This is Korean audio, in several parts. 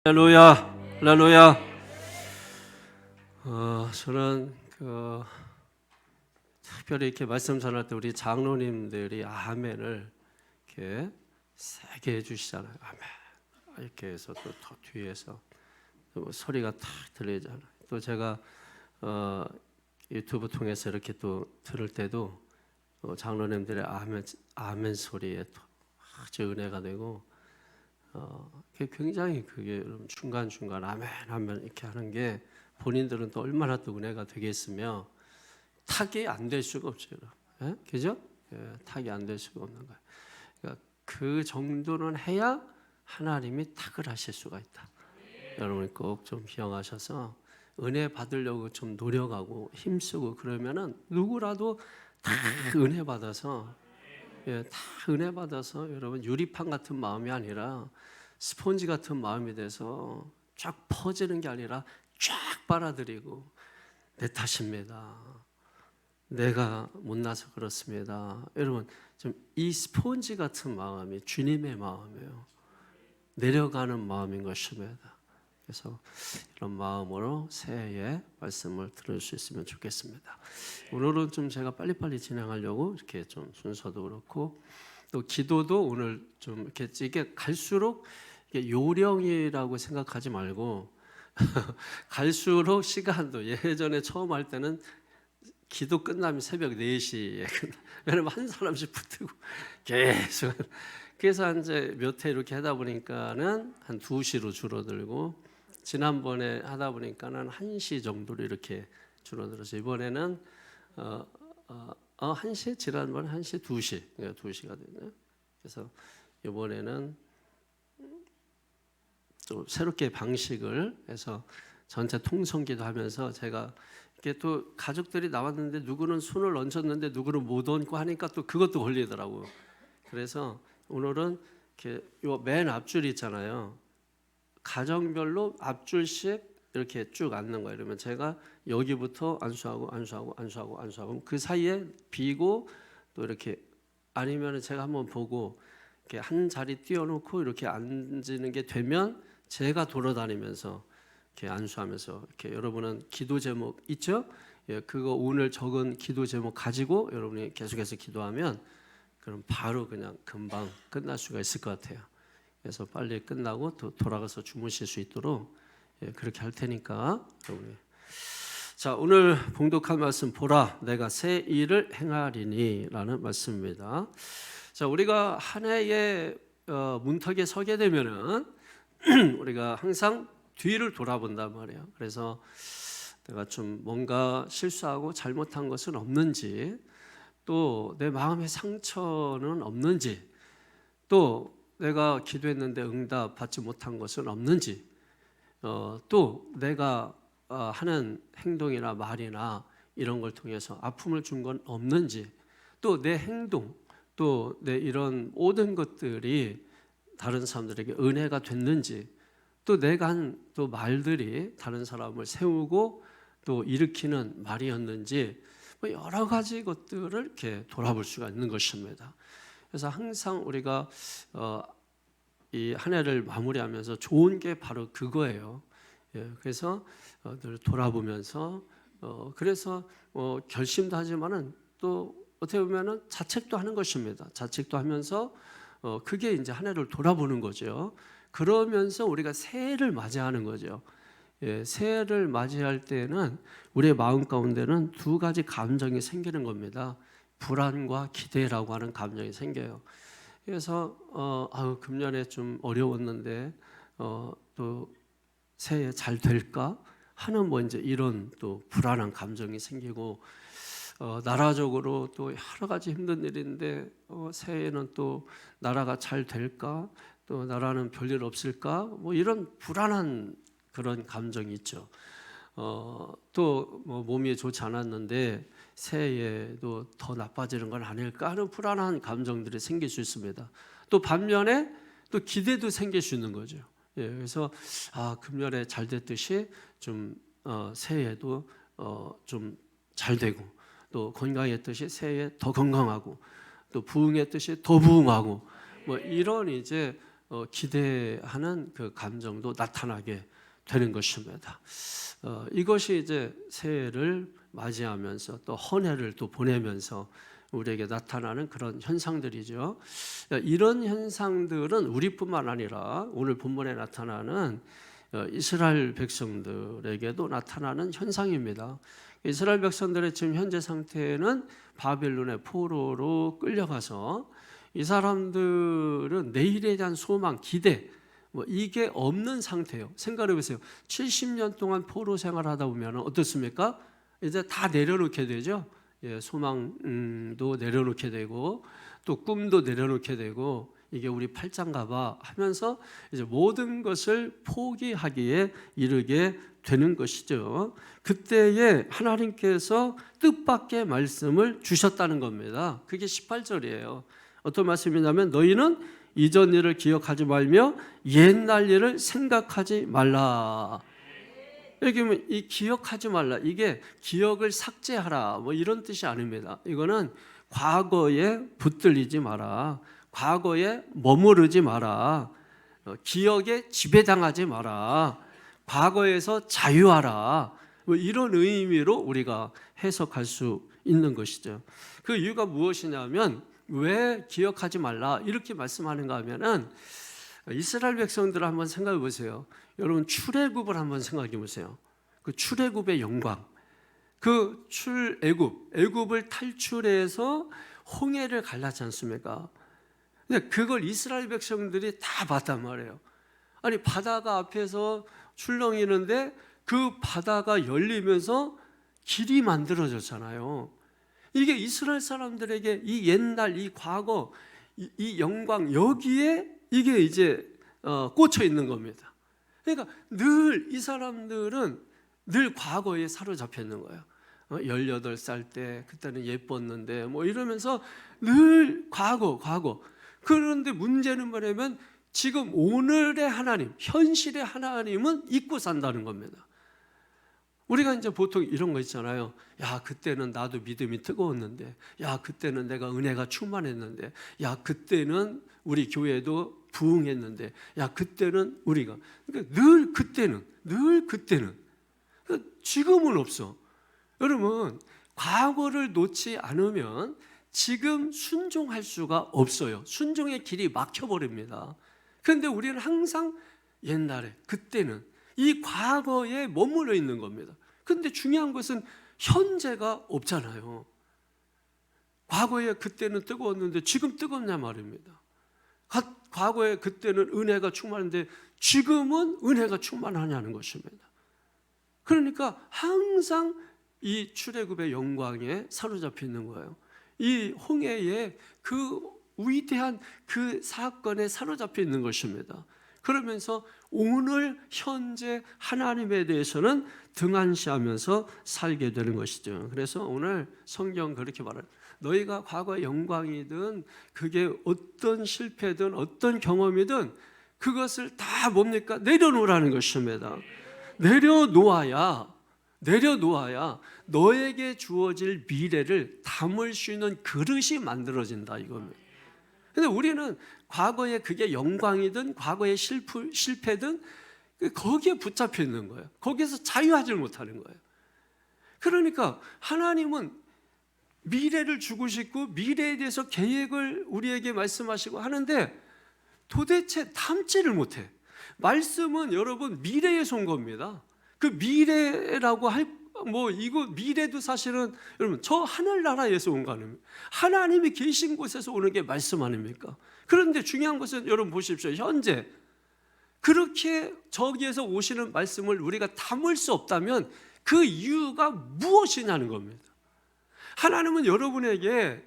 할렐루야, 할렐루야. 저는 특별히 이렇게 말씀 전할 때 우리 장로님들이 아멘을 이렇게 세게 해주시잖아요. 아멘. 이렇게 해서 또 뒤에서 또 소리가 탁 들리잖아요. 또 제가 유튜브 통해서 이렇게 또 들을 때도 장로님들의 아멘 소리에 또 아주 은혜가 되고. 굉장히 그게 중간중간 아멘 하면 이렇게 하는 게 본인들은 또 얼마나 또 은혜가 되겠으며 타기 안 될 수가 없죠. 예? 그죠? 예, 타기 안 될 수가 없는 거예요. 그러니까 그 정도는 해야 하나님이 탁을 하실 수가 있다. 여러분 꼭 좀 기억하셔서 은혜 받으려고 좀 노력하고 힘쓰고 그러면은 누구라도 다 은혜 받아서 다 은혜 받아서 여러분 유리판 같은 마음이 아니라 스폰지 같은 마음이 돼서 쫙 퍼지는 게 아니라 쫙 빨아들이고 내 탓입니다. 내가 못나서 그렇습니다. 여러분 좀 이 스폰지 같은 마음이 주님의 마음이에요. 내려가는 마음인 것입니다. 그래서 이런 마음으로 새해에 말씀을 들을 수 있으면 좋겠습니다. 오늘은 좀 제가 빨리빨리 진행하려고 이렇게 좀 순서도 그렇고 또 기도도 오늘 좀 이렇게 이게 갈수록 이게 요령이라고 생각하지 말고 갈수록 시간도 예전에 처음 할 때는 기도 끝나면 새벽 4시에 왜냐면 한 사람씩 붙고 계속 그래서 이제 몇 회 이렇게 하다 보니까는 한 2시로 줄어들고 지난번에 하다 보니까는 1시 정도로 이렇게 줄어들어서 이번에는 1시 지난번에 1시 2시 2시가 됐네요. 그래서 이번에는 또 새롭게 방식을 해서 전체 통성기도 하면서 제가 이렇게 또 가족들이 나왔는데 누구는 손을 얹었는데 누구는 못 얹고 하니까 또 그것도 걸리더라고요. 그래서 오늘은 이렇게 요 맨 앞줄 있잖아요. 가정별로 앞줄씩 이렇게 쭉 앉는 거예요. 그러면 제가 여기부터 안수하고 그 사이에 비고 또 이렇게 아니면 제가 한번 보고 이렇게 한 자리 띄워놓고 이렇게 앉는 게 되면 제가 돌아다니면서 이렇게 안수하면서 이렇게 여러분은 기도 제목 있죠? 예, 그거 오늘 적은 기도 제목 가지고 여러분이 계속해서 기도하면 그럼 바로 그냥 금방 끝날 수가 있을 것 같아요. 그래서 빨리 끝나고 또 돌아가서 주무실 수 있도록 그렇게 할 테니까 여러분이. 자, 오늘 봉독한 말씀 보라 내가 새 일을 행하리니라는 말씀입니다. 자, 우리가 한 해의 문턱에 서게 되면은 우리가 항상 뒤를 돌아본단 말이에요. 그래서 내가 좀 뭔가 실수하고 잘못한 것은 없는지, 또 내 마음의 상처는 없는지, 또 내가 기도했는데 응답 받지 못한 것은 없는지, 또 내가 하는 행동이나 말이나 이런 걸 통해서 아픔을 준 건 없는지, 또 내 행동, 또 내 이런 모든 것들이 다른 사람들에게 은혜가 됐는지, 또 내가 한 또 말들이 다른 사람을 세우고 또 일으키는 말이었는지, 뭐 여러 가지 것들을 이렇게 돌아볼 수가 있는 것입니다. 그래서 항상 우리가 이 한 해를 마무리하면서 좋은 게 바로 그거예요. 그래서 늘 돌아보면서 그래서 결심도 하지만은 또 어떻게 보면은 자책도 하는 것입니다. 자책도 하면서 그게 이제 한 해를 돌아보는 거죠. 그러면서 우리가 새해를 맞이하는 거죠. 새해를 맞이할 때는 우리의 마음 가운데는 두 가지 감정이 생기는 겁니다. 불안과 기대라고 하는 감정이 생겨요. 그래서 금년에 좀 어려웠는데 또 새해 잘 될까 하는 뭐 이제 이런 또 불안한 감정이 생기고 나라적으로 또 여러 가지 힘든 일인데 새해에는 또 나라가 잘 될까 또 나라는 별일 없을까 뭐 이런 불안한 그런 감정이 있죠. 또 뭐 몸이 좋지 않았는데 새해에도 더 나빠지는 건 아닐까 하는 불안한 감정들이 생길 수 있습니다. 또 반면에 또 기대도 생길 수 있는 거죠. 그래서 금년에 잘 됐듯이 좀 새해에도 좀 잘 되고 또 건강했듯이 새해에 더 건강하고 또 부흥했듯이 더 부흥하고 뭐 이런 이제 기대하는 그 감정도 나타나게 되는 것입니다. 이것이 이제 새해를 맞이하면서 또 헌해를 또 보내면서 우리에게 나타나는 그런 현상들이죠. 이런 현상들은 우리뿐만 아니라 오늘 본문에 나타나는 이스라엘 백성들에게도 나타나는 현상입니다. 이스라엘 백성들의 지금 현재 상태는 바벨론의 포로로 끌려가서 이 사람들은 내일에 대한 소망, 기대 이게 없는 상태예요. 생각해 보세요. 70년 동안 포로 생활하다 보면 어떻습니까? 이제 다 내려놓게 되죠. 소망도 내려놓게 되고 또 꿈도 내려놓게 되고 이게 우리 팔짱가 봐 하면서 이제 모든 것을 포기하기에 이르게 되는 것이죠. 그때에 하나님께서 뜻밖의 말씀을 주셨다는 겁니다. 그게 18절이에요. 어떤 말씀이냐면 너희는 이전 일을 기억하지 말며 옛날 일을 생각하지 말라. 여기 보면 이 기억하지 말라, 이게 기억을 삭제하라 이런 뜻이 아닙니다. 이거는 과거에 붙들리지 마라, 과거에 머무르지 마라, 기억에 지배당하지 마라, 과거에서 자유하라 이런 의미로 우리가 해석할 수 있는 것이죠. 그 이유가 무엇이냐면 왜 기억하지 말라 이렇게 말씀하는가 하면은 이스라엘 백성들을 한번 생각해 보세요. 여러분 출애굽을 한번 생각해 보세요. 그 출애굽의 영광, 그 애굽을 탈출해서 홍해를 갈랐지 않습니까? 근데 그걸 이스라엘 백성들이 다 봤단 말이에요. 아니 바다가 앞에서 출렁이는데 그 바다가 열리면서 길이 만들어졌잖아요. 이게 이스라엘 사람들에게 이 옛날, 이 과거, 이 영광 여기에 이게 이제 꽂혀 있는 겁니다. 그러니까 늘 이 사람들은 늘 과거에 사로잡혀 있는 거예요. 18살 때 그때는 예뻤는데 이러면서 늘 과거. 그런데 문제는 뭐냐면 지금 오늘의 하나님, 현실의 하나님은 잊고 산다는 겁니다. 우리가 이제 보통 이런 거 있잖아요. 야, 그때는 나도 믿음이 뜨거웠는데, 야, 그때는 내가 은혜가 충만했는데, 야, 그때는 우리 교회도 부흥했는데, 야, 그때는 우리가. 그러니까 늘 그때는. 그러니까 지금은 없어. 여러분, 과거를 놓지 않으면 지금 순종할 수가 없어요. 순종의 길이 막혀버립니다. 그런데 우리는 항상 옛날에, 그때는 이 과거에 머물러 있는 겁니다. 그런데 중요한 것은 현재가 없잖아요. 과거에 그때는 뜨거웠는데 지금 뜨겁냐 말입니다. 과거에 그때는 은혜가 충만한데 지금은 은혜가 충만하냐는 것입니다. 그러니까 항상 이 출애굽의 영광에 사로잡혀 있는 거예요. 이 홍해의 그 위대한 그 사건에 사로잡혀 있는 것입니다. 그러면서 오늘 현재 하나님에 대해서는 등한시하면서 살게 되는 것이죠. 그래서 오늘 성경 그렇게 말해요. 너희가 과거의 영광이든 그게 어떤 실패든 어떤 경험이든 그것을 다 뭡니까? 내려놓으라는 것입니다. 내려놓아야 너에게 주어질 미래를 담을 수 있는 그릇이 만들어진다 이겁니다. 근데 우리는 과거에 그게 영광이든 과거의 실패든 거기에 붙잡혀 있는 거예요. 거기에서 자유하지 못하는 거예요. 그러니까 하나님은 미래를 주고 싶고 미래에 대해서 계획을 우리에게 말씀하시고 하는데 도대체 담지를 못해. 말씀은 여러분 미래에서 온 겁니다. 그 미래라고 이거 미래도 사실은 여러분 저 하늘나라에서 온 거 아닙니까? 하나님이 계신 곳에서 오는 게 말씀 아닙니까? 그런데 중요한 것은 여러분 보십시오. 현재 그렇게 저기에서 오시는 말씀을 우리가 담을 수 없다면 그 이유가 무엇이냐는 겁니다. 하나님은 여러분에게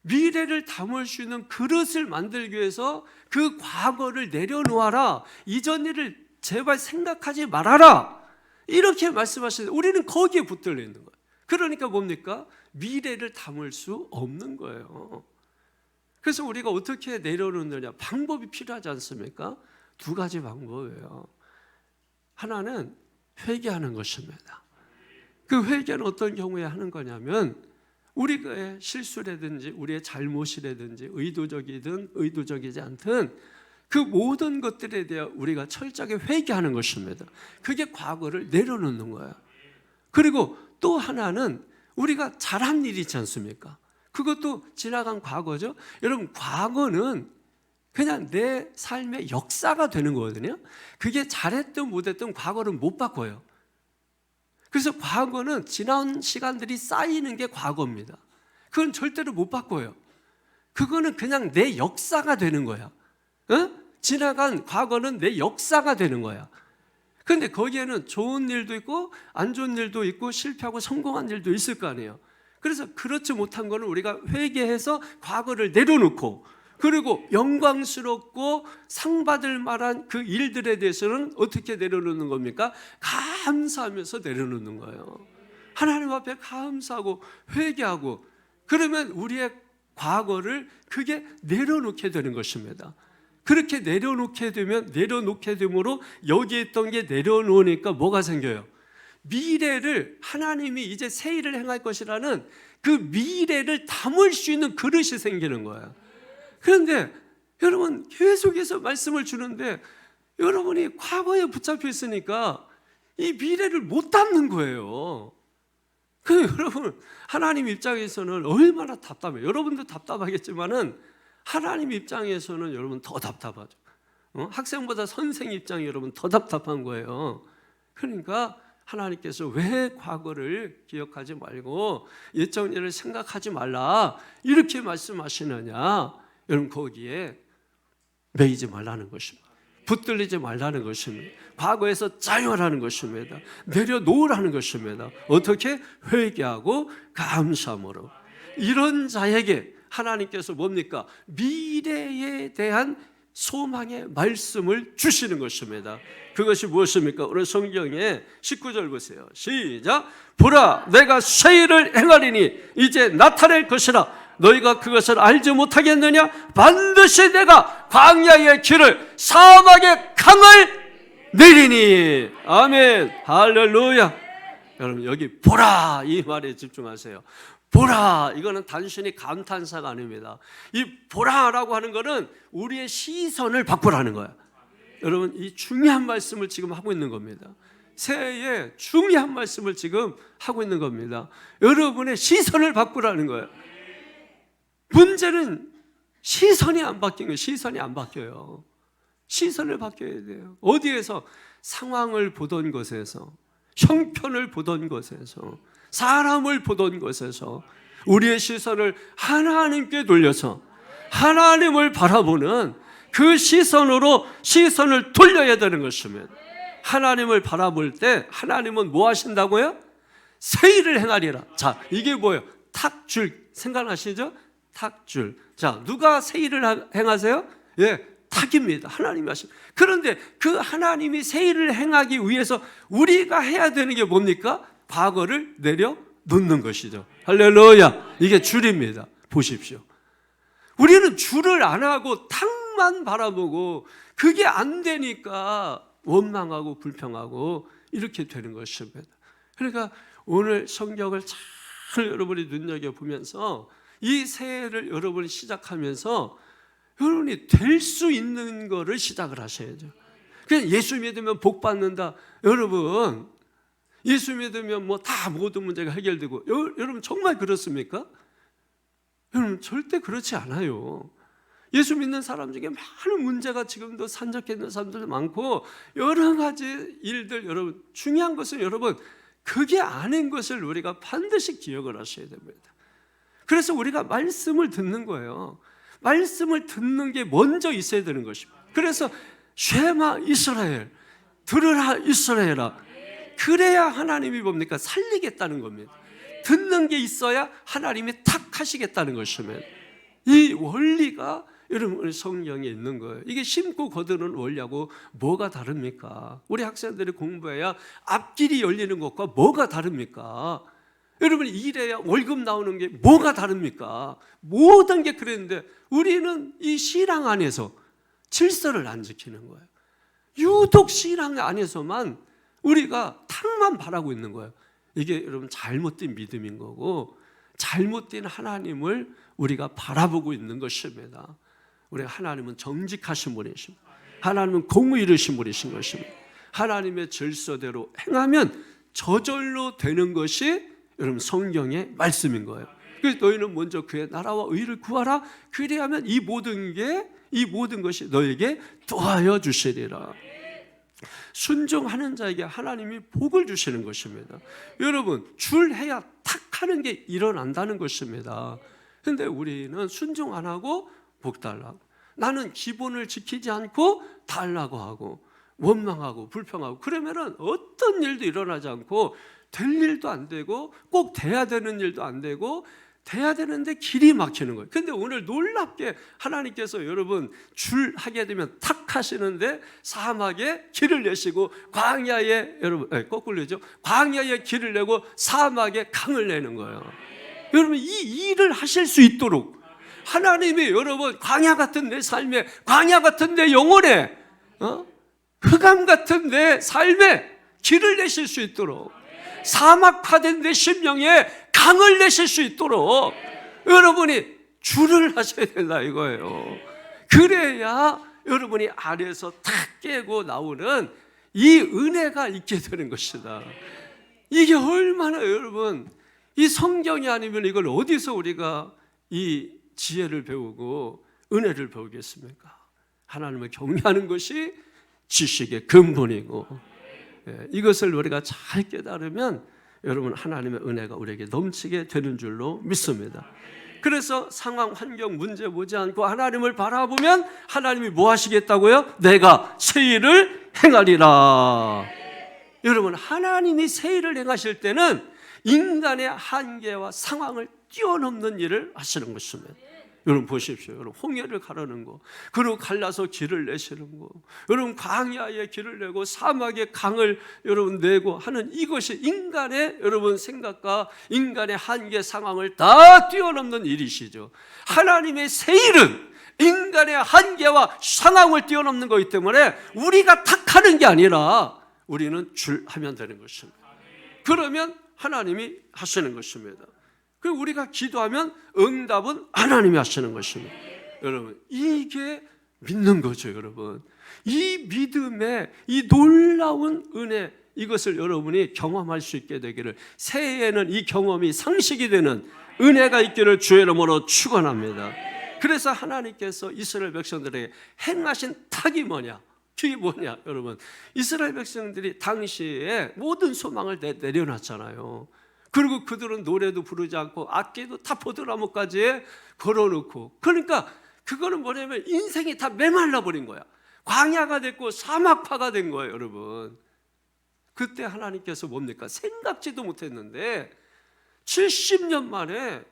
미래를 담을 수 있는 그릇을 만들기 위해서 그 과거를 내려놓아라. 이전 일을 제발 생각하지 말아라. 이렇게 말씀하시는데 우리는 거기에 붙들려 있는 거예요. 그러니까 뭡니까? 미래를 담을 수 없는 거예요. 그래서 우리가 어떻게 내려놓느냐 방법이 필요하지 않습니까? 두 가지 방법이에요. 하나는 회개하는 것입니다. 그 회개는 어떤 경우에 하는 거냐면 우리의 실수라든지 우리의 잘못이라든지 의도적이든 의도적이지 않든 그 모든 것들에 대해 우리가 철저하게 회개하는 것입니다. 그게 과거를 내려놓는 거예요. 그리고 또 하나는 우리가 잘한 일이 있지 않습니까? 그것도 지나간 과거죠. 여러분, 과거는 그냥 내 삶의 역사가 되는 거거든요. 그게 잘했든 못했든 과거는 못 바꿔요. 그래서 과거는 지난 시간들이 쌓이는 게 과거입니다. 그건 절대로 못 바꿔요. 그거는 그냥 내 역사가 되는 거야. 지나간 과거는 내 역사가 되는 거야. 그런데 거기에는 좋은 일도 있고 안 좋은 일도 있고 실패하고 성공한 일도 있을 거 아니에요. 그래서 그렇지 못한 거는 우리가 회개해서 과거를 내려놓고, 그리고 영광스럽고 상 받을 만한 그 일들에 대해서는 어떻게 내려놓는 겁니까? 감사하면서 내려놓는 거예요. 하나님 앞에 감사하고 회개하고, 그러면 우리의 과거를 그게 내려놓게 되는 것입니다. 그렇게 내려놓게 됨으로 여기에 있던 게 내려놓으니까 뭐가 생겨요? 미래를, 하나님이 이제 새 일을 행할 것이라는 그 미래를 담을 수 있는 그릇이 생기는 거예요. 그런데 여러분, 계속해서 말씀을 주는데 여러분이 과거에 붙잡혀 있으니까 이 미래를 못 담는 거예요. 그 여러분, 하나님 입장에서는 얼마나 답답해요. 여러분도 답답하겠지만은 하나님 입장에서는 여러분 더 답답하죠. 학생보다 선생 입장이 여러분 더 답답한 거예요. 그러니까 하나님께서 왜 과거를 기억하지 말고 옛적 일을 생각하지 말라 이렇게 말씀하시느냐? 여러분, 거기에 매이지 말라는 것입니다. 붙들리지 말라는 것입니다. 과거에서 자유하라는 것입니다. 내려놓으라는 것입니다. 어떻게? 회개하고 감사함으로. 이런 자에게 하나님께서 뭡니까? 미래에 대한 소망의 말씀을 주시는 것입니다. 그것이 무엇입니까? 오늘 성경에 19절 보세요. 시작. 보라, 내가 새 일을 행하리니 이제 나타낼 것이라. 너희가 그것을 알지 못하겠느냐? 반드시 내가 광야의 길을, 사막의 강을 내리니. 아멘. 할렐루야. 여러분, 여기 보라 이 말에 집중하세요. 보라, 이거는 단순히 감탄사가 아닙니다. 이 보라라고 하는 거는 우리의 시선을 바꾸라는 거야. 여러분, 이 중요한 말씀을 지금 하고 있는 겁니다. 새해에 중요한 말씀을 지금 하고 있는 겁니다. 여러분의 시선을 바꾸라는 거예요. 문제는 시선이 안 바뀐 거예요. 시선이 안 바뀌어요. 시선을 바뀌어야 돼요. 어디에서? 상황을 보던 것에서, 형편을 보던 것에서, 사람을 보던 것에서 우리의 시선을 하나님께 돌려서 하나님을 바라보는 그 시선으로 시선을 돌려야 되는 것입니다. 하나님을 바라볼 때 하나님은 뭐 하신다고요? 새 일을 행하리라. 자, 이게 뭐예요? 탁줄, 생각나시죠? 탁줄. 자, 누가 새 일을 행하세요? 예, 탁입니다. 하나님이 하십니다. 그런데 그 하나님이 새 일을 행하기 위해서 우리가 해야 되는 게 뭡니까? 과거를 내려놓는 것이죠. 할렐루야. 이게 줄입니다. 보십시오. 우리는 줄을 안 하고 탁만 바라보고 그게 안 되니까 원망하고 불평하고 이렇게 되는 것입니다. 그러니까 오늘 성경을 잘 여러분이 눈여겨보면서 이 새해를 여러분이 시작하면서 여러분이 될 수 있는 거를 시작을 하셔야죠. 그냥 예수 믿으면 복 받는다. 여러분, 예수 믿으면 뭐 다 모든 문제가 해결되고, 여러분 정말 그렇습니까? 여러분 절대 그렇지 않아요. 예수 믿는 사람 중에 많은 문제가 지금도 산적해 있는 사람들도 많고 여러 가지 일들, 여러분 중요한 것은 여러분 그게 아닌 것을 우리가 반드시 기억을 하셔야 됩니다. 그래서 우리가 말씀을 듣는 거예요. 말씀을 듣는 게 먼저 있어야 되는 것입니다. 그래서 쉐마 이스라엘, 들으라 이스라엘아. 그래야 하나님이 뭡니까? 살리겠다는 겁니다. 듣는 게 있어야 하나님이 탁 하시겠다는 것입니다. 이 원리가 여러분 성경에 있는 거예요. 이게 심고 거두는 원리하고 뭐가 다릅니까? 우리 학생들이 공부해야 앞길이 열리는 것과 뭐가 다릅니까? 여러분 일해야 월급 나오는 게 뭐가 다릅니까? 모든 게 그랬는데 우리는 이 신앙 안에서 질서를 안 지키는 거예요. 유독 신앙 안에서만 우리가 탁만 바라고 있는 거예요. 이게 여러분 잘못된 믿음인 거고 잘못된 하나님을 우리가 바라보고 있는 것입니다. 우리 하나님은 정직하신 분이십니다. 하나님은 공의이신 분이신 것입니다. 하나님의 질서대로 행하면 저절로 되는 것이 여러분 성경의 말씀인 거예요. 그래서 너희는 먼저 그의 나라와 의를 구하라. 그리하면 이 모든 것이 너에게 더하여 주시리라. 순종하는 자에게 하나님이 복을 주시는 것입니다. 여러분, 줄해야 탁 하는 게 일어난다는 것입니다. 그런데 우리는 순종 안 하고 복 달라고, 나는 기본을 지키지 않고 달라고 하고 원망하고 불평하고, 그러면은 어떤 일도 일어나지 않고 될 일도 안 되고 꼭 돼야 되는 일도 안 되고 돼야 되는데 길이 막히는 거예요. 근데 오늘 놀랍게 하나님께서 여러분 줄하게 되면 탁 하시는데 사막에 길을 내시고 광야에, 여러분 거꾸로죠, 광야에 길을 내고 사막에 강을 내는 거예요. 여러분 이 일을 하실 수 있도록 하나님이 여러분 광야 같은 내 삶에, 광야 같은 내 영혼에, 흑암 같은 내 삶에 길을 내실 수 있도록, 사막화된 내 심령에 강을 내실 수 있도록 여러분이 줄을 하셔야 된다 이거예요. 그래야 여러분이 안에서 탁 깨고 나오는 이 은혜가 있게 되는 것이다. 이게 얼마나 여러분, 이 성경이 아니면 이걸 어디서 우리가 이 지혜를 배우고 은혜를 배우겠습니까? 하나님을 경외하는 것이 지식의 근본이고, 이것을 우리가 잘 깨달으면 여러분 하나님의 은혜가 우리에게 넘치게 되는 줄로 믿습니다. 그래서 상황, 환경, 문제 보지 않고 하나님을 바라보면 하나님이 뭐 하시겠다고요? 내가 새 일을 행하리라. 여러분 하나님이 새 일을 행하실 때는 인간의 한계와 상황을 뛰어넘는 일을 하시는 것입니다. 여러분 보십시오. 여러분 홍해를 가르는 거, 그리고 갈라서 길을 내시는 거, 여러분 광야에 길을 내고 사막에 강을 여러분 내고 하는 이것이 인간의 여러분 생각과 인간의 한계 상황을 다 뛰어넘는 일이시죠. 하나님의 새 일은 인간의 한계와 상황을 뛰어넘는 거기 때문에 우리가 탁하는 게 아니라 우리는 줄하면 되는 것입니다. 그러면 하나님이 하시는 것입니다. 그 우리가 기도하면 응답은 하나님이 하시는 것입니다. 여러분 이게 믿는 거죠. 여러분 이 믿음의 이 놀라운 은혜, 이것을 여러분이 경험할 수 있게 되기를, 새해에는 이 경험이 상식이 되는 은혜가 있기를 주의 이름으로 축원합니다. 그래서 하나님께서 이스라엘 백성들에게 행하신 탁이 뭐냐, 그게 뭐냐, 여러분 이스라엘 백성들이 당시에 모든 소망을 내려놨잖아요. 그리고 그들은 노래도 부르지 않고 악기도 다 포도나무까지 걸어놓고, 그러니까 그거는 뭐냐면 인생이 다 메말라 버린 거야. 광야가 됐고 사막화가 된 거예요. 여러분 그때 하나님께서 뭡니까? 생각지도 못했는데 70년 만에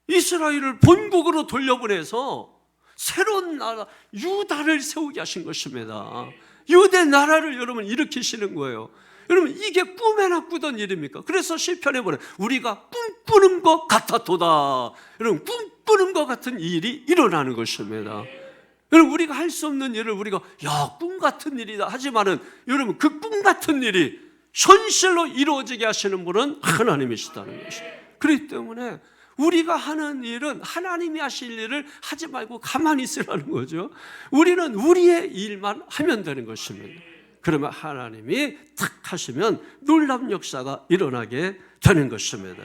이스라엘을 본국으로 돌려보내서 새로운 나라 유다를 세우게 하신 것입니다. 유대 나라를 여러분 일으키시는 거예요. 여러분 이게 꿈에나 꾸던 일입니까? 그래서 시편에 보면 우리가 꿈꾸는 것 같았도다. 여러분 꿈꾸는 것 같은 일이 일어나는 것입니다. 여러분 우리가 할 수 없는 일을 우리가 꿈 같은 일이다 하지만은 여러분 그 꿈 같은 일이 현실로 이루어지게 하시는 분은 하나님이시다는 것이에요. 그렇기 때문에 우리가 하는 일은 하나님이 하실 일을 하지 말고 가만히 있으라는 거죠. 우리는 우리의 일만 하면 되는 것입니다. 그러면 하나님이 탁 하시면 놀라운 역사가 일어나게 되는 것입니다.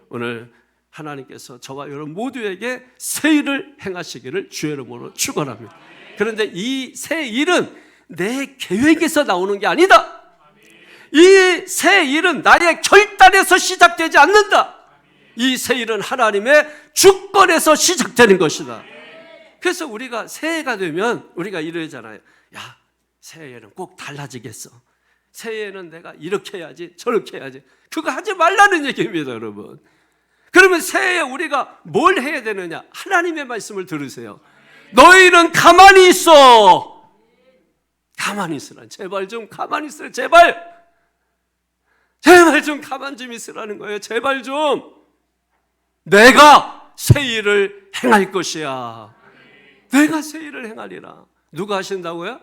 오늘 하나님께서 저와 여러분 모두에게 새 일을 행하시기를 주의 이름으로 축원합니다. 그런데 이 새 일은 내 계획에서 나오는 게 아니다. 이 새 일은 나의 결단에서 시작되지 않는다. 이 새 일은 하나님의 주권에서 시작되는 것이다. 그래서 우리가 새해가 되면 우리가 이러잖아요. 야, 새해에는 꼭 달라지겠어. 새해에는 내가 이렇게 해야지 저렇게 해야지. 그거 하지 말라는 얘기입니다, 여러분. 그러면 새해에 우리가 뭘 해야 되느냐? 하나님의 말씀을 들으세요. 너희는 가만히 있어. 가만히 있으라. 제발 좀 가만히 있으라. 제발 좀 가만 좀 있으라는 거예요. 제발 좀. 내가 새 일을 행할 것이야. 내가 새 일을 행하리라. 누가 하신다고요?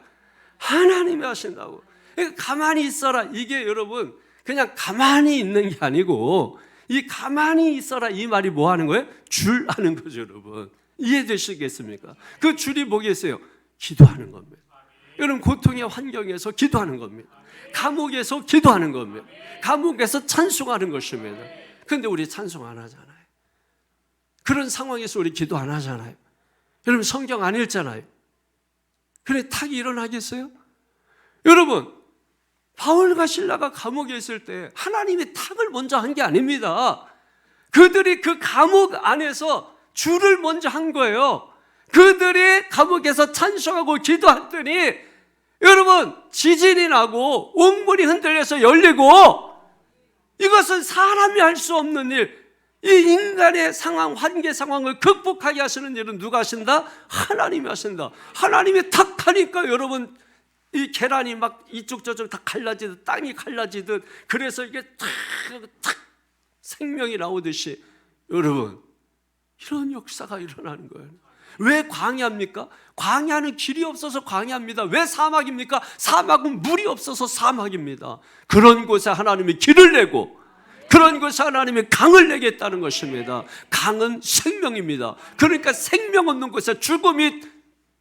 하나님이 하신다고. 그러니까 가만히 있어라. 이게 여러분 그냥 가만히 있는 게 아니고, 이 가만히 있어라 이 말이 뭐 하는 거예요? 줄하는 거죠, 여러분. 이해되시겠습니까? 그 줄이 뭐겠어요? 기도하는 겁니다. 여러분, 고통의 환경에서 기도하는 겁니다. 감옥에서 기도하는 겁니다. 감옥에서 찬송하는 것입니다. 그런데 우리 찬송 안 하잖아요. 그런 상황에서 우리 기도 안 하잖아요. 여러분, 성경 안 읽잖아요. 그래 탁이 일어나겠어요? 여러분, 바울과 실라가 감옥에 있을 때 하나님이 탁을 먼저 한 게 아닙니다. 그들이 그 감옥 안에서 줄을 먼저 한 거예요. 그들이 감옥에서 찬송하고 기도했더니 여러분, 지진이 나고 옥문이 흔들려서 열리고, 이것은 사람이 할 수 없는 일, 이 인간의 상황, 환계 상황을 극복하게 하시는 일은 누가 하신다? 하나님이 하신다. 하나님이 탁 하니까 여러분, 이 계란이 막 이쪽 저쪽 다 갈라지듯, 땅이 갈라지듯, 그래서 이게 탁 생명이 나오듯이 여러분, 이런 역사가 일어나는 거예요. 왜 광야입니까? 광야는 길이 없어서 광야입니다. 왜 사막입니까? 사막은 물이 없어서 사막입니다. 그런 곳에 하나님이 길을 내고, 그런 곳에 하나님이 강을 내겠다는 것입니다. 강은 생명입니다. 그러니까 생명 없는 곳에, 죽음이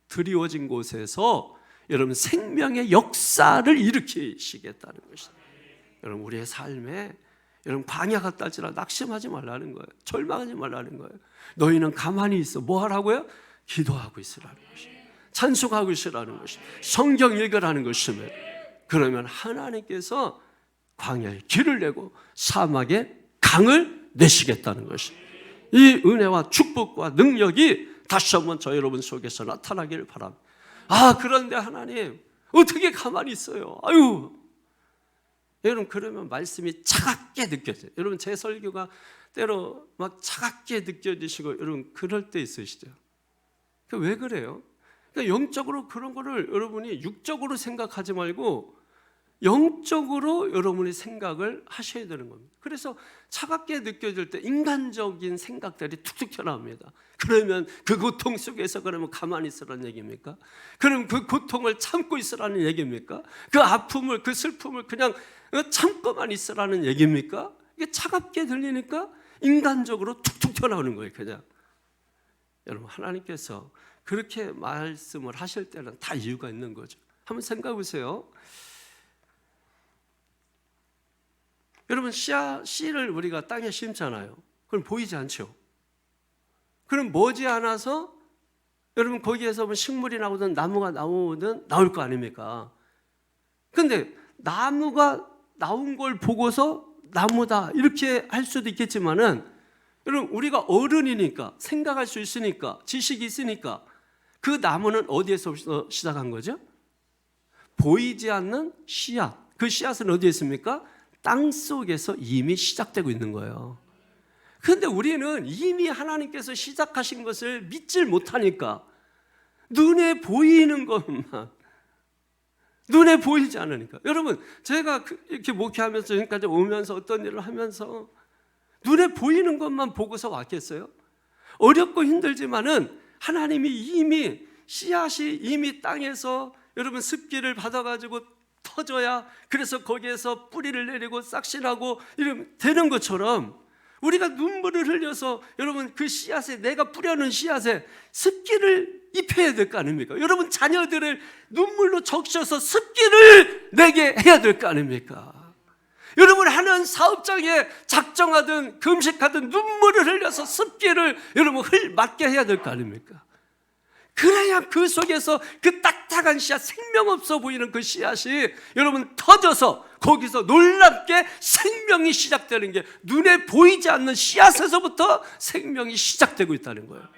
드리워진 곳에서 여러분, 생명의 역사를 일으키시겠다는 것입니다. 여러분, 우리의 삶에 여러분, 광야 같다 할지라도 낙심하지 말라는 거예요. 절망하지 말라는 거예요. 너희는 가만히 있어. 뭐 하라고요? 기도하고 있으라는 것입니다. 찬송하고 있으라는 것입니다. 성경 읽으라는 것입니다. 그러면 하나님께서 광야에 길을 내고 사막에 강을 내시겠다는 것입니다. 이 은혜와 축복과 능력이 다시 한번 저 여러분 속에서 나타나기를 바랍니다. 그런데 하나님, 어떻게 가만히 있어요? 여러분, 그러면 말씀이 차갑게 느껴져요. 여러분, 제 설교가 때로 막 차갑게 느껴지시고, 여러분, 그럴 때 있으시죠? 왜 그래요? 그러니까 영적으로 그런 거를 여러분이 육적으로 생각하지 말고 영적으로 여러분이 생각을 하셔야 되는 겁니다. 그래서 차갑게 느껴질 때 인간적인 생각들이 툭툭 튀어나옵니다. 그러면 그 고통 속에서 그러면 가만히 있으라는 얘기입니까? 그럼 그 고통을 참고 있으라는 얘기입니까? 그 아픔을, 그 슬픔을 그냥 참고만 있으라는 얘기입니까? 이게 차갑게 들리니까 인간적으로 툭툭 튀어나오는 거예요, 그냥. 여러분, 하나님께서 그렇게 말씀을 하실 때는 다 이유가 있는 거죠. 한번 생각해 보세요. 여러분, 씨를 우리가 땅에 심잖아요. 그럼 보이지 않죠? 그럼 머지않아서 여러분, 거기에서 뭐 식물이 나오든 나무가 나오든 나올 거 아닙니까? 근데 나무가 나온 걸 보고서 나무다 이렇게 할 수도 있겠지만은, 여러분, 우리가 어른이니까 생각할 수 있으니까 지식이 있으니까 그 나무는 어디에서 시작한 거죠? 보이지 않는 씨앗. 그 씨앗은 어디에 있습니까? 땅 속에서 이미 시작되고 있는 거예요. 그런데 우리는 이미 하나님께서 시작하신 것을 믿질 못하니까 눈에 보이는 것만, 눈에 보이지 않으니까. 여러분, 제가 이렇게 목회하면서 지금까지 오면서 어떤 일을 하면서 눈에 보이는 것만 보고서 왔겠어요? 어렵고 힘들지만은 하나님이 이미 씨앗이 이미 땅에서 여러분 습기를 받아가지고 터져야, 그래서 거기에서 뿌리를 내리고 싹신하고 이러면 되는 것처럼, 우리가 눈물을 흘려서 여러분 그 씨앗에, 내가 뿌려놓은 씨앗에 습기를 입혀야 될 거 아닙니까? 여러분, 자녀들을 눈물로 적셔서 습기를 내게 해야 될 거 아닙니까? 여러분, 하는 사업장에 작정하든 금식하든 눈물을 흘려서 습기를 여러분 맞게 해야 될 거 아닙니까? 그래야 그 속에서 그 딱딱한 씨앗, 생명 없어 보이는 그 씨앗이 여러분 터져서 거기서 놀랍게 생명이 시작되는 게, 눈에 보이지 않는 씨앗에서부터 생명이 시작되고 있다는 거예요.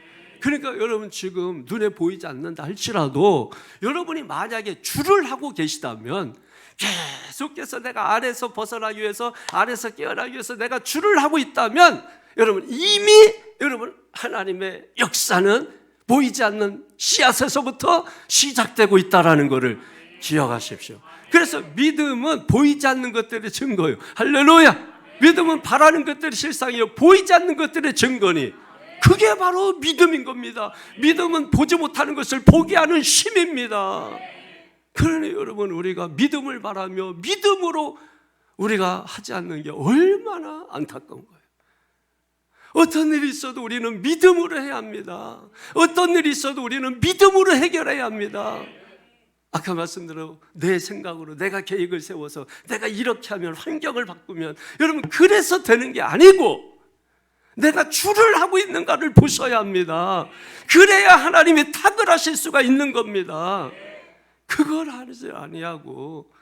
그러니까 여러분, 지금 눈에 보이지 않는다 할지라도 여러분이 만약에 줄을 하고 계시다면, 계속해서 내가 아래에서 벗어나기 위해서, 아래에서 깨어나기 위해서 내가 줄을 하고 있다면, 여러분 이미 여러분 하나님의 역사는 보이지 않는 씨앗에서부터 시작되고 있다는 것을 기억하십시오. 그래서 믿음은 보이지 않는 것들의 증거예요. 할렐루야. 믿음은 바라는 것들의 실상이요, 보이지 않는 것들의 증거니, 그게 바로 믿음인 겁니다. 믿음은 보지 못하는 것을 보게 하는 힘입니다. 그러니 여러분, 우리가 믿음을 바라며 믿음으로 우리가 하지 않는 게 얼마나 안타까운 거예요. 어떤 일이 있어도 우리는 믿음으로 해야 합니다. 어떤 일이 있어도 우리는 믿음으로 해결해야 합니다. 아까 말씀대로 내 생각으로 내가 계획을 세워서 내가 이렇게 하면 환경을 바꾸면, 여러분 그래서 되는 게 아니고 내가 주를 하고 있는가를 보셔야 합니다. 그래야 하나님이 탁을 하실 수가 있는 겁니다. 그걸 하지 아니하고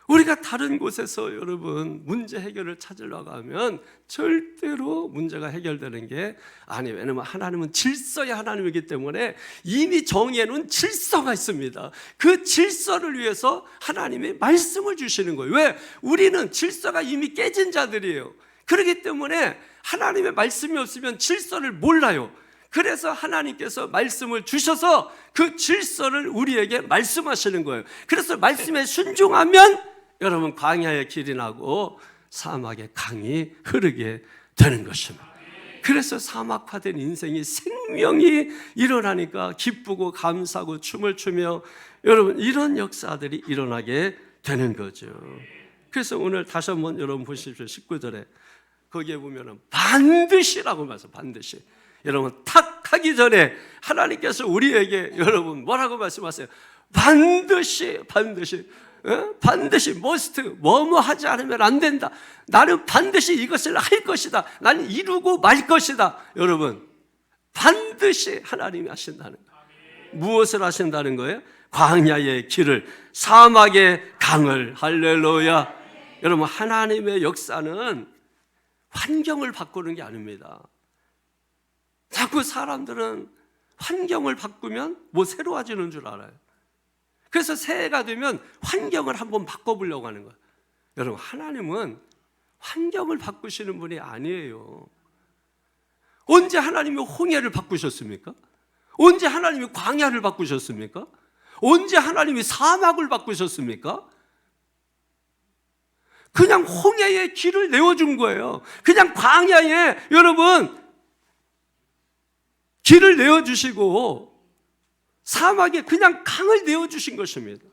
우리가 다른 곳에서 여러분 문제 해결을 찾으려고 하면 절대로 문제가 해결되는 게 아니에요. 왜냐하면 하나님은 질서의 하나님이기 때문에 이미 정해 놓은 질서가 있습니다. 그 질서를 위해서 하나님이 말씀을 주시는 거예요. 왜? 우리는 질서가 이미 깨진 자들이에요. 그렇기 때문에 하나님의 말씀이 없으면 질서를 몰라요. 그래서 하나님께서 말씀을 주셔서 그 질서를 우리에게 말씀하시는 거예요. 그래서 말씀에 순종하면 여러분 광야의 길이 나고 사막의 강이 흐르게 되는 것입니다. 그래서 사막화된 인생이 생명이 일어나니까 기쁘고 감사하고 춤을 추며 여러분 이런 역사들이 일어나게 되는 거죠. 그래서 오늘 다시 한번 여러분 보십시오. 19절에 거기에 보면은 반드시라고 말씀, 반드시. 여러분 탁 하기 전에 하나님께서 우리에게 여러분 뭐라고 말씀하세요? 반드시, 반드시, 반드시 must, 뭐뭐 하지 않으면 안 된다. 나는 반드시 이것을 할 것이다. 나는 이루고 말 것이다. 여러분 반드시 하나님이 하신다는 거예요. 무엇을 하신다는 거예요? 광야의 길을, 사막의 강을. 할렐루야. 여러분 하나님의 역사는 환경을 바꾸는 게 아닙니다. 자꾸 사람들은 환경을 바꾸면 뭐 새로워지는 줄 알아요. 그래서 새해가 되면 환경을 한번 바꿔보려고 하는 거예요. 여러분 하나님은 환경을 바꾸시는 분이 아니에요. 언제 하나님이 홍해를 바꾸셨습니까? 언제 하나님이 광야를 바꾸셨습니까? 언제 하나님이 사막을 바꾸셨습니까? 그냥 홍해의 길을 내어준 거예요. 그냥 광야에 여러분 길을 내어주시고 사막에 그냥 강을 내어주신 것입니다.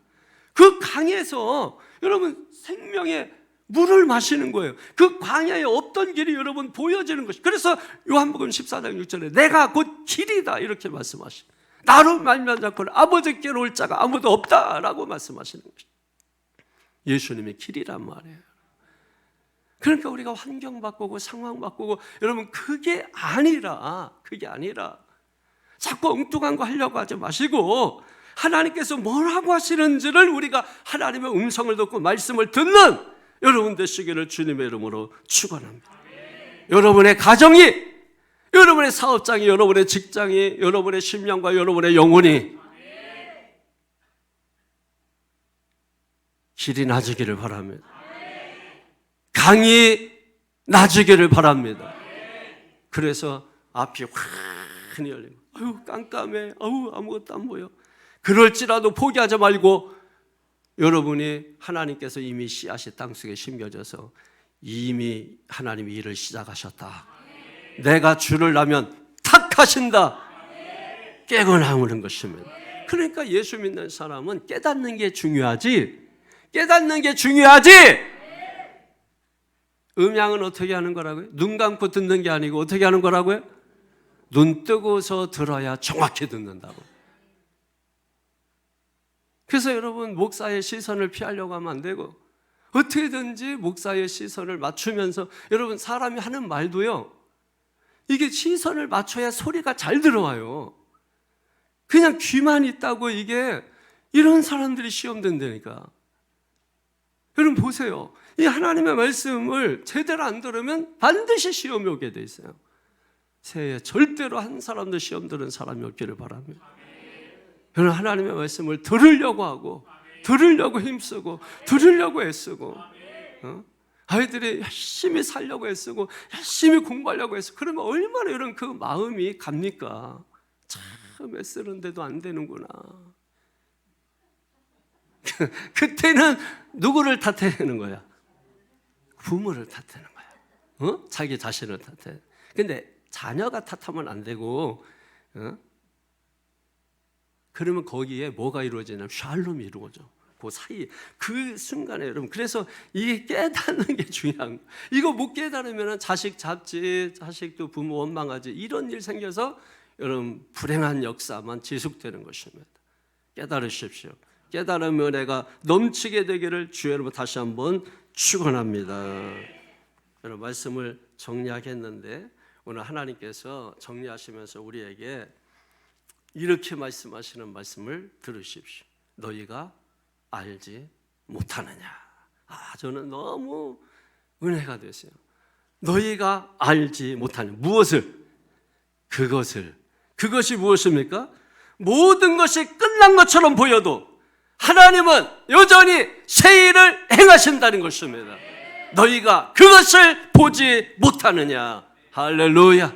그 강에서 여러분 생명의 물을 마시는 거예요. 그 광야에 없던 길이 여러분 보여지는 것이. 그래서 요한복음 14장 6절에 내가 곧 길이다 이렇게 말씀하시고 나로 말미암아 아버지께로 올 자가 아무도 없다라고 말씀하시는 것입니다. 예수님이 길이란 말이에요. 그러니까 우리가 환경 바꾸고 상황 바꾸고 여러분 그게 아니라 자꾸 엉뚱한 거 하려고 하지 마시고 하나님께서 뭐라고 하시는지를 우리가 하나님의 음성을 듣고 말씀을 듣는 여러분 되시기를 주님의 이름으로 축원합니다. 여러분의 가정이, 여러분의 사업장이, 여러분의 직장이, 여러분의 심령과 여러분의 영혼이 길이 낮으기를 바랍니다. 강이 낮으기를 바랍니다. 그래서 앞이 환히 열리고 아유 깜깜해, 아유 아무것도 안 보여. 그럴지라도 포기하지 말고 여러분이 하나님께서 이미 씨앗이 땅속에 심겨져서 이미 하나님이 일을 시작하셨다. 내가 주를 나면 탁 하신다. 깨고 나오는 것입니다. 그러니까 예수 믿는 사람은 깨닫는 게 중요하지. 음양은 어떻게 하는 거라고요? 눈 감고 듣는 게 아니고 어떻게 하는 거라고요? 눈 뜨고서 들어야 정확히 듣는다고. 그래서 여러분 목사의 시선을 피하려고 하면 안 되고 어떻게든지 목사의 시선을 맞추면서 여러분 사람이 하는 말도요 이게 시선을 맞춰야 소리가 잘 들어와요. 그냥 귀만 있다고 이게 이런 사람들이 시험 된다니까. 여러분 보세요. 이 하나님의 말씀을 제대로 안 들으면 반드시 시험이 오게 돼 있어요. 새해 절대로 한 사람도 시험 들은 사람이 없기를 바랍니다. 여러분 하나님의 말씀을 들으려고 하고 들으려고 힘쓰고 들으려고 애쓰고 아이들이 열심히 살려고 애쓰고 열심히 공부하려고 애쓰고 그러면 얼마나 여러분 그 마음이 갑니까? 참 애쓰는데도 안 되는구나. 그때는 누구를 탓하는 거야? 부모를 탓하는 거야. 자기 자신을 탓해. 근데 자녀가 탓하면 안 되고 그러면 거기에 뭐가 이루어지냐면 샬롬이 이루어져. 그 사이 그 순간에 여러분, 그래서 이게 깨닫는 게 중요한 거예요. 이거 못 깨달으면 자식 잡지, 자식도 부모 원망하지, 이런 일 생겨서 여러분 불행한 역사만 지속되는 것입니다. 깨달으십시오. 깨달으면 내가 넘치게 되기를 주의 이름으로 다시 한번 축원합니다. 여러분, 말씀을 정리하겠는데 오늘 하나님께서 정리하시면서 우리에게 이렇게 말씀하시는 말씀을 들으십시오. 너희가 알지 못하느냐. 저는 너무 은혜가 됐어요. 너희가 알지 못하느냐. 무엇을? 그것이 무엇입니까? 모든 것이 끝난 것처럼 보여도 하나님은 여전히 새 일을 행하신다는 것입니다. 너희가 그것을 보지 못하느냐. 할렐루야.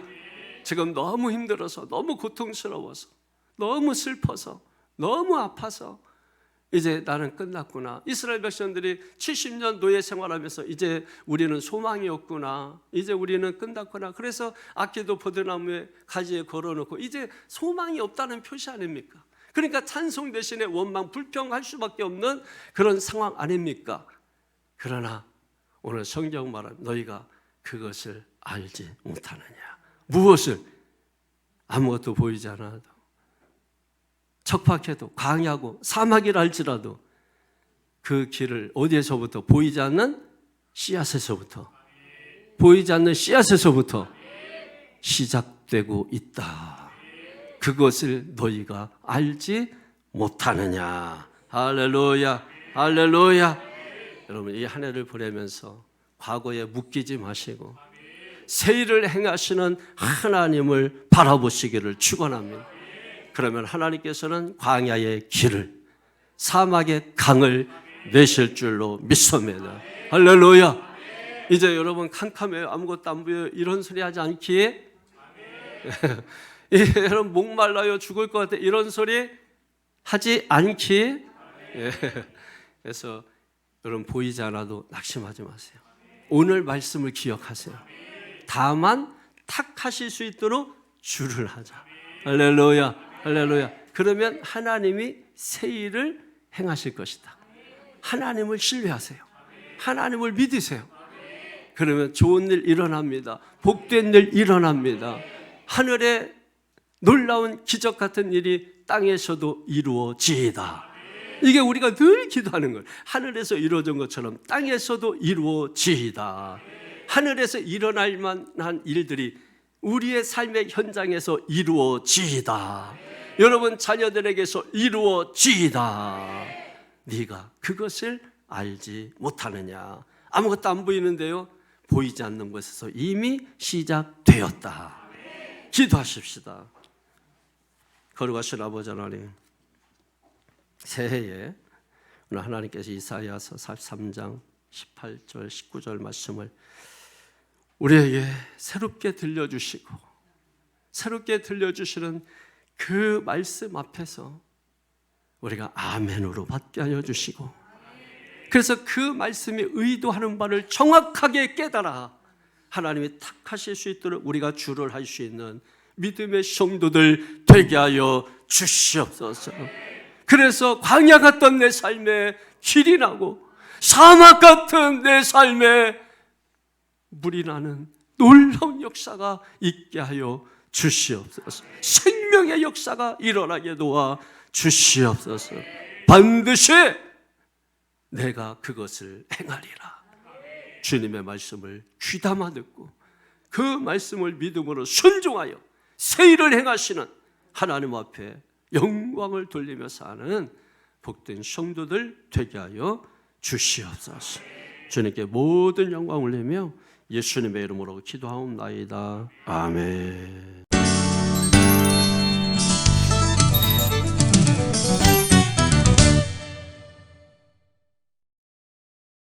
지금 너무 힘들어서, 너무 고통스러워서, 너무 슬퍼서, 너무 아파서 이제 나는 끝났구나. 이스라엘 백성들이 70년 노예 생활하면서 이제 우리는 소망이 없구나, 이제 우리는 끝났구나. 그래서 아끼도 포도나무에 가지에 걸어놓고 이제 소망이 없다는 표시 아닙니까? 그러니까 찬송 대신에 원망, 불평할 수밖에 없는 그런 상황 아닙니까? 그러나 오늘 성경 말은 너희가 그것을 알지 못하느냐. 무엇을? 아무것도 보이지 않아도, 척박해도, 광야고 사막이라 할지라도 그 길을 어디에서부터? 보이지 않는 씨앗에서부터, 보이지 않는 씨앗에서부터 시작되고 있다. 그것을 너희가 알지 못하느냐. 할렐루야, 할렐루야. 여러분, 이 한 해를 보내면서 과거에 묶이지 마시고 새 일을 행하시는 하나님을 바라보시기를 축원합니다. 그러면 하나님께서는 광야의 길을, 사막의 강을 내실 줄로 믿습니다. 할렐루야. 이제 여러분 캄캄해요, 아무것도 안 보여요, 이런 소리 하지 않기에 여러분 목말라요, 죽을 것 같아, 이런 소리 하지 않기에 그래서 여러분 보이지 않아도 낙심하지 마세요. 오늘 말씀을 기억하세요. 다만 탁하실 수 있도록 주를 하자. 할렐루야, 할렐루야. 그러면 하나님이 새 일을 행하실 것이다. 하나님을 신뢰하세요. 하나님을 믿으세요. 그러면 좋은 일 일어납니다. 복된 일 일어납니다. 하늘에 놀라운 기적 같은 일이 땅에서도 이루어지이다. 이게 우리가 늘 기도하는 거예요. 하늘에서 이루어진 것처럼 땅에서도 이루어지이다. 하늘에서 일어날 만한 일들이 우리의 삶의 현장에서 이루어지이다. 여러분 자녀들에게서 이루어지이다. 네가 그것을 알지 못하느냐. 아무것도 안 보이는데요, 보이지 않는 곳에서 이미 시작되었다. 기도하십시다. 거룩하신 아버지 하나님, 새해에 오늘 하나님께서 이사야서 43장 18절 19절 말씀을 우리에게 새롭게 들려주시고, 새롭게 들려주시는 그 말씀 앞에서 우리가 아멘으로 받게 하여 주시고, 그래서 그 말씀이 의도하는 바를 정확하게 깨달아 하나님이 탁하실 수 있도록 우리가 주를 할 수 있는 믿음의 성도들 되게 하여 주시옵소서. 그래서 광야 같던 내 삶에 길이 나고 사막 같은 내 삶에 물이 나는 놀라운 역사가 있게 하여 주시옵소서. 생명의 역사가 일어나게 도와 주시옵소서. 반드시 내가 그것을 행하리라. 주님의 말씀을 귀담아 듣고 그 말씀을 믿음으로 순종하여 새 일을 행하시는 하나님 앞에 영광을 돌리며 사는 복된 성도들 되게 하여 주시옵소서. 주님께 모든 영광을 올리며 예수님의 이름으로 기도하옵나이다. 아멘.